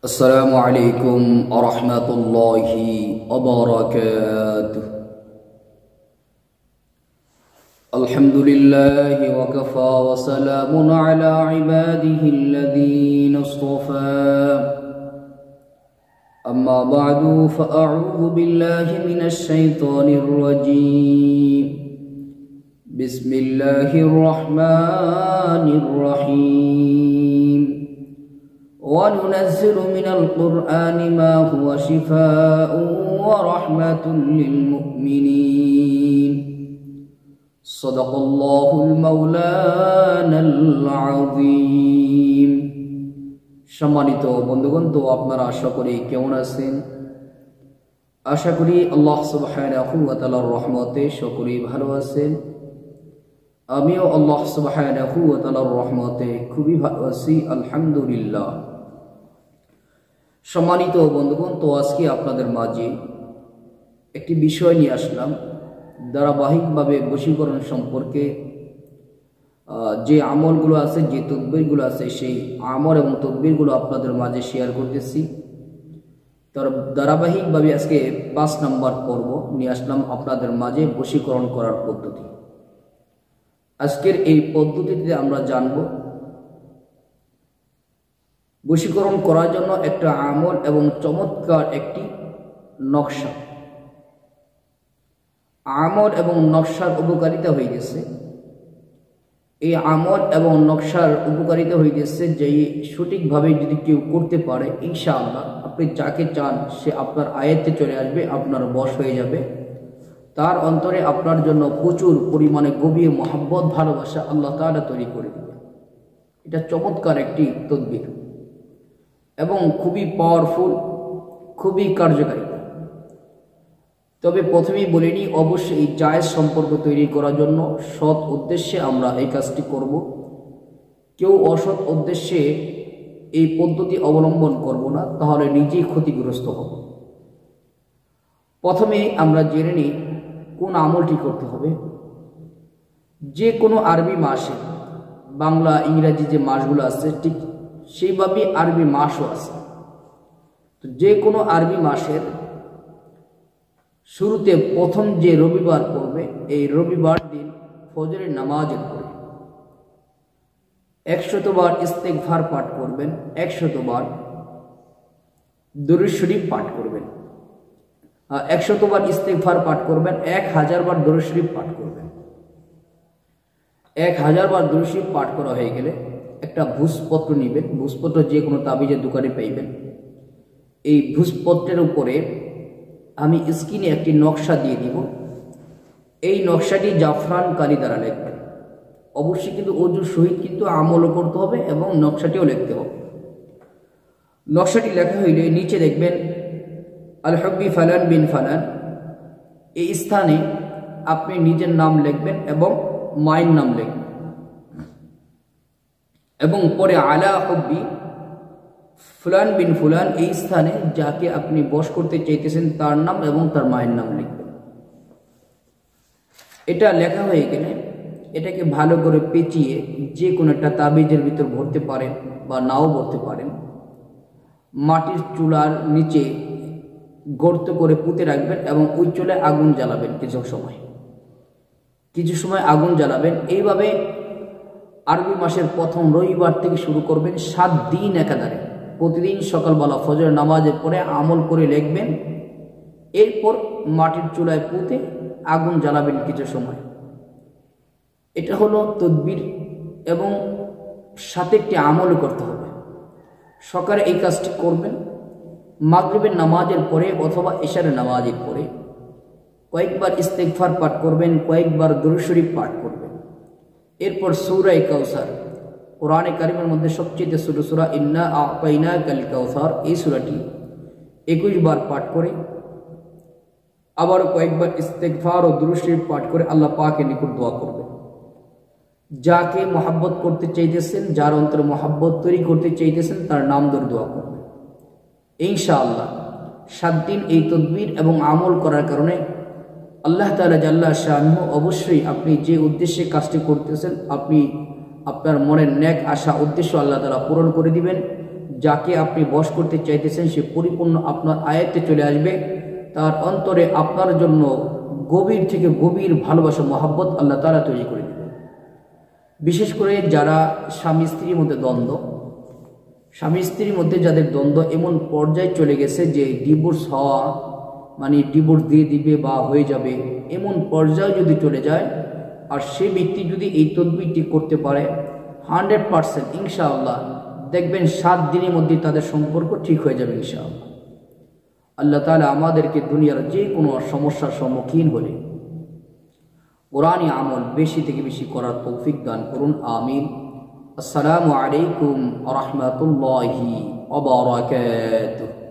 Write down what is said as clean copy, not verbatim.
السلام عليكم ورحمة الله وبركاته. الحمد لله وكفى وسلام على عباده الذين اصطفى. أما بعد فأعوذ بالله من الشيطان الرجيم. بسم الله الرحمن الرحيم. وننزل من القرآن ما هو شفاء ورحمة للمؤمنين. صدق الله المولانا العظيم. সম্মানিত বন্ধুগণ, তো আপনারা আশা করি কেমন আছেন? আশা করি আল্লাহ সুবহানাহু ওয়া তাআলার রহমতে সকলেই ভালো আছেন। আমিও আল্লাহ সুবহানাহু ওয়া তাআলার রহমতে খুবই ভালো আছি, আলহামদুলিল্লাহ। সম্মানিত বন্ধুগণ, তো আজকে আপনাদের মাঝে একটি বিষয় নিয়ে আসলাম। ধারাবাহিকভাবে বশীকরণ সম্পর্কে যে আমলগুলো আছে, যে তদবিরগুলো আছে, সেই আমল এবং তদবিরগুলো আপনাদের মাঝে শেয়ার করতেছি। তার ধারাবাহিকভাবে আজকে 5 নম্বর পর্ব নিয়ে আসলাম আপনাদের মাঝে, বশীকরণ করার পদ্ধতি। আজকের এই পদ্ধতিতে আমরা জানব বশীকরণ করার জন্য একটা আমল এবং চমৎকার একটি নকশা। আমল এবং নকশার উপকারিতা হয়ে গেছে। এই আমল এবং নকশার উপকারিতা হয়ে গেছে যে সঠিকভাবে যদি কেউ করতে পারে, ইনশাআল্লাহ আপনি যাকে চান সে আপনার আয়ত্তে চলে আসবে, আপনার বশ হয়ে যাবে। তার অন্তরে আপনার জন্য প্রচুর পরিমাণে গভীর মহব্বত, ভালোবাসা আল্লাহ তাআলা তৈরি করে দেবে। এটা চমৎকার একটি তদবির এবং খুবই পাওয়ারফুল, খুবই কার্যকারী। তবে প্রথমেই বলে নিই, অবশ্যই এই জায়েজ সম্পর্ক তৈরি করার জন্য সৎ উদ্দেশ্যে আমরা এই কাজটি করব। কেউ অসৎ উদ্দেশ্যে এই পদ্ধতি অবলম্বন করব না, তাহলে নিজেই ক্ষতিগ্রস্ত হব। প্রথমে আমরা জেনে নিই কোন আমলটি করতে হবে। যে কোনো আরবি মাসে, বাংলা ইংরাজি যে মাসগুলো আছে ঠিক সেইভাবেই আরবি মাসও আছে। তো যে কোনো আরবি মাসের শুরুতে প্রথম যে রবিবার পড়বে, এই রবিবার দিন ফজরের নামাজের পরে 100 বার ইস্তেগফার পাঠ করবেন, 100 বার দুরূদ শরীফ পাঠ করবেন। 100 বার ইস্তেগফার পাঠ করবেন, 1000 বার দুরূদ শরীফ পাঠ করবেন। 1000 বার দুরূদ শরীফ পাঠ করা হয়ে গেলে একটা ভূসপত্র নেবেন। ভূসপত্র যে কোনো তাবিজের দোকানে পাইবেন। এই ভূসপত্রের উপরে আমি স্ক্রিনে একটি নকশা দিয়ে দিব। এই নকশাটি জাফরান কালি দ্বারা লিখবেন। অবশ্যই কিন্তু ওজুর সহিত কিন্তু আমলও করতে হবে এবং নকশাটিও লিখতে হবে। নকশাটি লেখা হইলে নিচে দেখবেন আল হব্বি ফালান বিন ফালান। এই স্থানে আপনি নিজের নাম লিখবেন এবং মায়ের নাম লিখবেন এবং পরে আলা হব্বি ফুলান বিন ফুলান, এই স্থানে যাকে আপনি বশ করতে চাইতেছেন তার নাম এবং তার মায়ের নাম লিখবেন। এটা লেখা হয়ে গেলে এটাকে ভালো করে পেঁচিয়ে যে কোনো একটা তাবিজের ভিতর ভরতে পারেন বা নাও ভরতে পারেন। মাটির চুলার নিচে গর্ত করে পুঁতে রাখবেন এবং ওই চুলায় আগুন জ্বালাবেন। কিছু সময় আগুন জ্বালাবেন। এইভাবে আরবি মাসের প্রথম রবিবার থেকে শুরু করবেন, 7 দিন একাধারে প্রতিদিন সকালবেলা ফজরের নামাজের পরে আমল করে লিখবেন। এরপর মাটির চুলায় পুঁতে আগুন জ্বালাবেন কিছু সময়। এটা হলো তদবির এবং সাথে একটি আমলও করতে হবে। সকালে এই কাজটি করবেন, মাগরিবের নামাজের পরে অথবা ইশারের নামাজের পরে কয়েকবার ইস্তেগফার পাঠ করবেন, কয়েকবার দুরূদ শরীফ পাঠ করবেন। এরপর সূরা কাউসার, কোরআনে কারিমের মধ্যে সবচেয়ে ছোট সূরা, ইন্না আ'তাইনাকাল কাউসার, এই সূরাটি 21 বার পাঠ করে আবারও কয়েকবার ইস্তেগফার ও দুরূদ শরীফ পাঠ করে আল্লাহ পাকের নিকট দোয়া করবেন। যাকে মহব্বত করতে চাইতেছেন, যার অন্তরে মহব্বত তৈরি করতে চাইতেছেন, তার নাম ধরে দোয়া করবেন। ইনশাআল্লাহ 7 দিন এই তদবির এবং আমল করার কারণে আল্লাহ তাআলা জাল্লা শানুহু অবশ্যই আপনি যে উদ্দেশ্যে কাজটি করতেছেন, আপনি আপনার মনের নেক আশা উদ্দেশ্য আল্লাহ তাআলা পূরণ করে দিবেন যাকে আপনি বশ করতে চাইতেছেন সে পরিপূর্ণ আপনার আয়ত্তে চলে আসবে। তার অন্তরে আপনার জন্য গভীর থেকে গভীর ভালোবাসা মহাব্বত আল্লাহ তাআলা তৈরি করে দেবেন। বিশেষ করে যারা স্বামী স্ত্রীর মধ্যে দ্বন্দ্ব, স্বামী স্ত্রীর মধ্যে যাদের দ্বন্দ্ব এমন পর্যায়ে চলে গেছে যে ডিভোর্স হওয়া মানে ডিভোর্স দিয়ে দিবে বা হয়ে যাবে, এমন পর্যায়ে যদি চলে যায়, আর সে ব্যক্তি যদি এই তদবিরটি করতে পারে 100% ইনশাআল্লাহ দেখবেন 7 দিনের মধ্যে তাদের সম্পর্ক ঠিক হয়ে যাবে ইনশাআল্লাহ। আল্লাহ তাআলা আমাদেরকে দুনিয়ার যে কোনো সমস্যার সম্মুখীন হলে কোরআনী আমল বেশি থেকে বেশি করার তৌফিক দান করুন, আমিন। আসসালামু আলাইকুম ওয়া রাহমাতুল্লাহি ওয়া বারাকাতুহু।